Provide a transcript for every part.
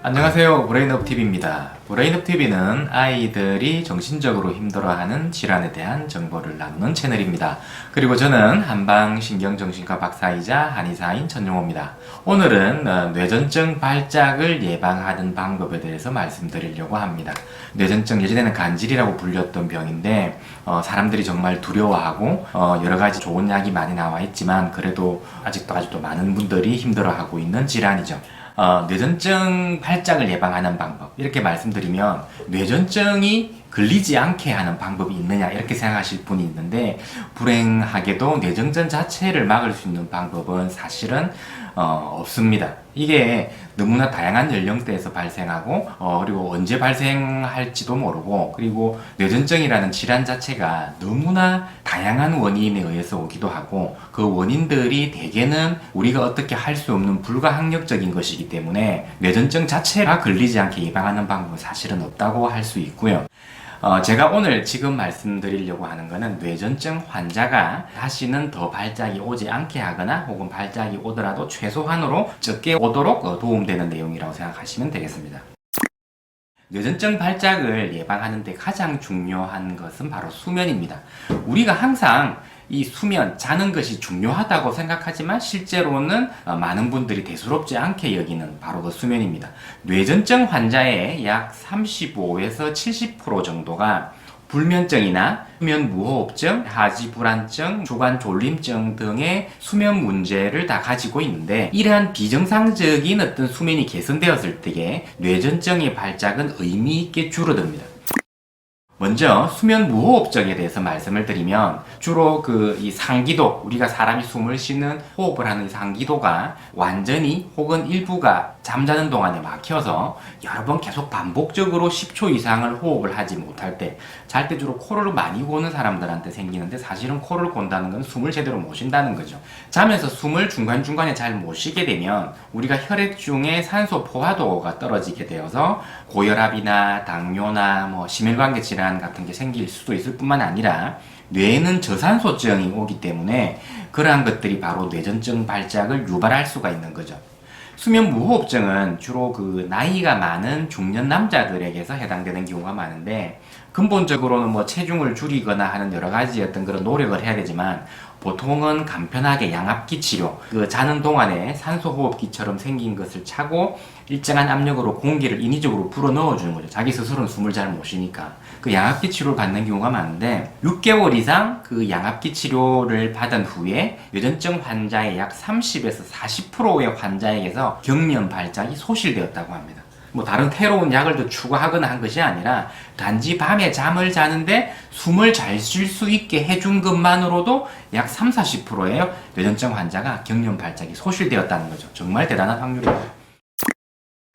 안녕하세요. 브레인업TV입니다. 브레인업TV는 아이들이 정신적으로 힘들어하는 질환에 대한 정보를 나누는 채널입니다. 그리고 저는 한방신경정신과 박사이자 한의사인 전용호입니다. 오늘은 뇌전증 발작을 예방하는 방법에 대해서 말씀드리려고 합니다. 뇌전증, 예전에는 간질이라고 불렸던 병인데 사람들이 정말 두려워하고 여러가지 좋은 약이 많이 나와 있지만 그래도 아직도 많은 분들이 힘들어하고 있는 질환이죠. 뇌전증 발작을 예방하는 방법, 이렇게 말씀드리면 뇌전증이 걸리지 않게 하는 방법이 있느냐 이렇게 생각하실 분이 있는데, 불행하게도 뇌전증 자체를 막을 수 있는 방법은 사실은 없습니다. 이게 너무나 다양한 연령대에서 발생하고 그리고 언제 발생할지도 모르고, 그리고 뇌전증이라는 질환 자체가 너무나 다양한 원인에 의해서 오기도 하고, 그 원인들이 대개는 우리가 어떻게 할 수 없는 불가항력적인 것이기 때문에 뇌전증 자체가 걸리지 않게 예방하는 방법은 사실은 없다고 할 수 있고요. 제가 오늘 지금 말씀드리려고 하는 것은 뇌전증 환자가 다시는 더 발작이 오지 않게 하거나 혹은 발작이 오더라도 최소한으로 적게 오도록 도움되는 내용이라고 생각하시면 되겠습니다. 뇌전증 발작을 예방하는 데 가장 중요한 것은 바로 수면입니다. 우리가 항상 이 수면, 자는 것이 중요하다고 생각하지만 실제로는 많은 분들이 대수롭지 않게 여기는 바로 그 수면입니다. 뇌전증 환자의 약 35에서 70% 정도가 불면증이나 수면 무호흡증, 하지 불안증, 주간 졸림증 등의 수면 문제를 다 가지고 있는데, 이러한 비정상적인 어떤 수면이 개선되었을 때에 뇌전증의 발작은 의미 있게 줄어듭니다. 먼저 수면 무호흡증에 대해서 말씀을 드리면, 주로 이 상기도, 우리가 사람이 숨을 쉬는 호흡을 하는 상기도가 완전히 혹은 일부가 잠자는 동안에 막혀서 여러 번 계속 반복적으로 10초 이상을 호흡을 하지 못할 때, 잘 때 주로 코를 많이 고는 사람들한테 생기는데, 사실은 코를 곤다는 건 숨을 제대로 못 쉰다는 거죠. 자면서 숨을 중간중간에 잘 못 쉬게 되면 우리가 혈액 중에 산소 포화도가 떨어지게 되어서 고혈압이나 당뇨나 심혈관계 질환 같은 게 생길 수도 있을 뿐만 아니라 뇌에는 저산소증이 오기 때문에 그러한 것들이 바로 뇌전증 발작을 유발할 수가 있는 거죠. 수면 무호흡증은 주로 나이가 많은 중년 남자들에게서 해당되는 경우가 많은데, 근본적으로는 체중을 줄이거나 하는 여러 가지 어떤 그런 노력을 해야 되지만, 보통은 간편하게 양압기 치료, 자는 동안에 산소호흡기처럼 생긴 것을 차고 일정한 압력으로 공기를 인위적으로 불어 넣어주는 거죠. 자기 스스로는 숨을 잘 못 쉬니까. 그 양압기 치료를 받는 경우가 많은데, 6개월 이상 그 양압기 치료를 받은 후에 뇌전증 환자의 약 30에서 40%의 환자에게서 경련 발작이 소실되었다고 합니다. 다른 새로운 약을 더 추가하거나 한 것이 아니라 단지 밤에 잠을 자는데 숨을 잘 쉴 수 있게 해준 것만으로도 약 30-40%의 뇌전증 환자가 경련 발작이 소실되었다는 거죠. 정말 대단한 확률입니다.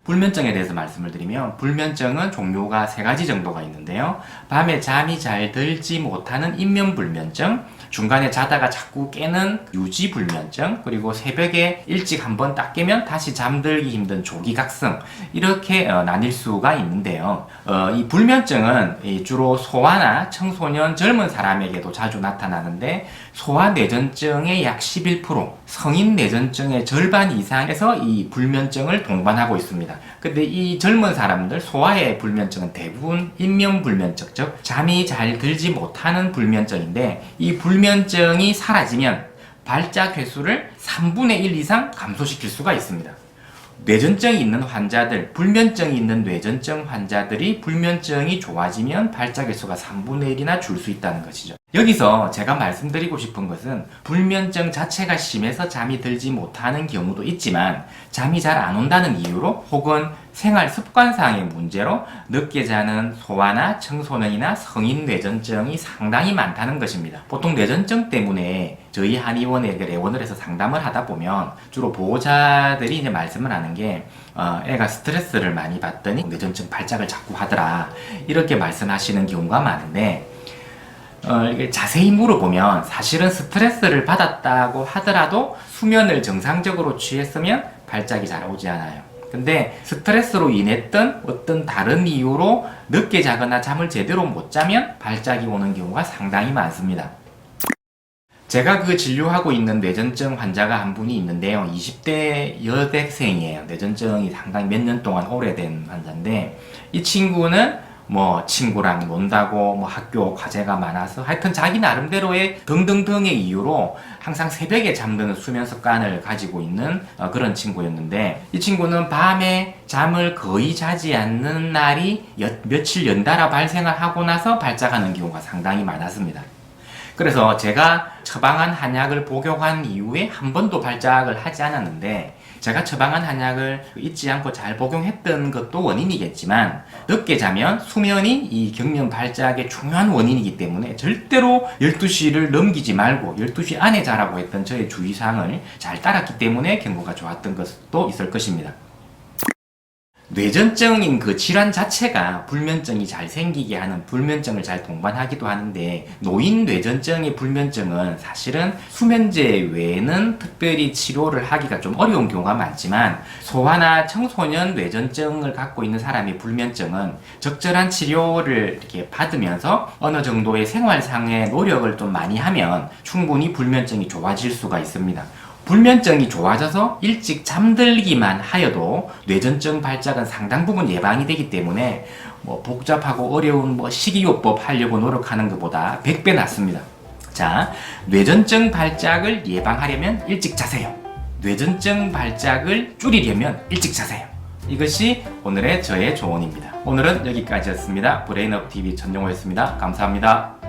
불면증에 대해서 말씀을 드리면, 불면증은 종류가 3가지 정도가 있는데요. 밤에 잠이 잘 들지 못하는 인면불면증, 중간에 자다가 자꾸 깨는 유지불면증, 그리고 새벽에 일찍 한번 딱 깨면 다시 잠들기 힘든 조기각성, 이렇게 나뉠 수가 있는데요. 이 불면증은 주로 소아나 청소년, 젊은 사람에게도 자주 나타나는데, 소아 뇌전증의 약 11%, 성인 뇌전증의 절반 이상에서 이 불면증을 동반하고 있습니다. 근데 이 젊은 사람들, 소아의 불면증은 대부분 인면불면증, 즉 잠이 잘 들지 못하는 불면증인데, 이 불면증이 사라지면 발작 횟수를 3분의 1 이상 감소시킬 수가 있습니다. 뇌전증이 있는 환자들, 불면증이 있는 뇌전증 환자들이 불면증이 좋아지면 발작 횟수가 3분의 1이나 줄 수 있다는 것이죠. 여기서 제가 말씀드리고 싶은 것은, 불면증 자체가 심해서 잠이 들지 못하는 경우도 있지만, 잠이 잘 안 온다는 이유로 혹은 생활 습관상의 문제로 늦게 자는 소아나 청소년이나 성인 뇌전증이 상당히 많다는 것입니다. 보통 뇌전증 때문에 저희 한의원에 내원을 해서 상담을 하다 보면 주로 보호자들이 이제 말씀을 하는 게, 애가 스트레스를 많이 받더니 뇌전증 발작을 자꾸 하더라, 이렇게 말씀하시는 경우가 많은데, 이게 자세히 물어보면 사실은 스트레스를 받았다고 하더라도 수면을 정상적으로 취했으면 발작이 잘 오지 않아요. 근데 스트레스로 인했던 어떤 다른 이유로 늦게 자거나 잠을 제대로 못 자면 발작이 오는 경우가 상당히 많습니다. 제가 그 진료하고 있는 뇌전증 환자가 한 분이 있는데요. 20대 여대생이에요. 뇌전증이 상당히 몇 년 동안 오래된 환자인데, 이 친구는 뭐 친구랑 논다고 뭐 학교 과제가 많아서 하여튼 자기 나름대로의 등등등의 이유로 항상 새벽에 잠드는 수면 습관을 가지고 있는 그런 친구였는데, 이 친구는 밤에 잠을 거의 자지 않는 날이 며칠 연달아 발생을 하고 나서 발작하는 경우가 상당히 많았습니다. 그래서 제가 처방한 한약을 복용한 이후에 한 번도 발작을 하지 않았는데, 제가 처방한 한약을 잊지 않고 잘 복용했던 것도 원인이겠지만, 늦게 자면 수면이 이 경련 발작의 중요한 원인이기 때문에 절대로 12시를 넘기지 말고 12시 안에 자라고 했던 저의 주의사항을 잘 따랐기 때문에 경과가 좋았던 것도 있을 것입니다. 뇌전증인 그 질환 자체가 불면증이 잘 생기게 하는 불면증을 잘 동반하기도 하는데, 노인 뇌전증의 불면증은 사실은 수면제 외에는 특별히 치료를 하기가 좀 어려운 경우가 많지만, 소아나 청소년 뇌전증을 갖고 있는 사람의 불면증은 적절한 치료를 이렇게 받으면서 어느 정도의 생활상의 노력을 좀 많이 하면 충분히 불면증이 좋아질 수가 있습니다. 불면증이 좋아져서 일찍 잠들기만 하여도 뇌전증 발작은 상당 부분 예방이 되기 때문에 뭐 복잡하고 어려운 식이요법 하려고 노력하는 것보다 100배 낫습니다. 자, 뇌전증 발작을 예방하려면 일찍 자세요. 뇌전증 발작을 줄이려면 일찍 자세요. 이것이 오늘의 저의 조언입니다. 오늘은 여기까지였습니다. 브레인업TV 전용호였습니다. 감사합니다.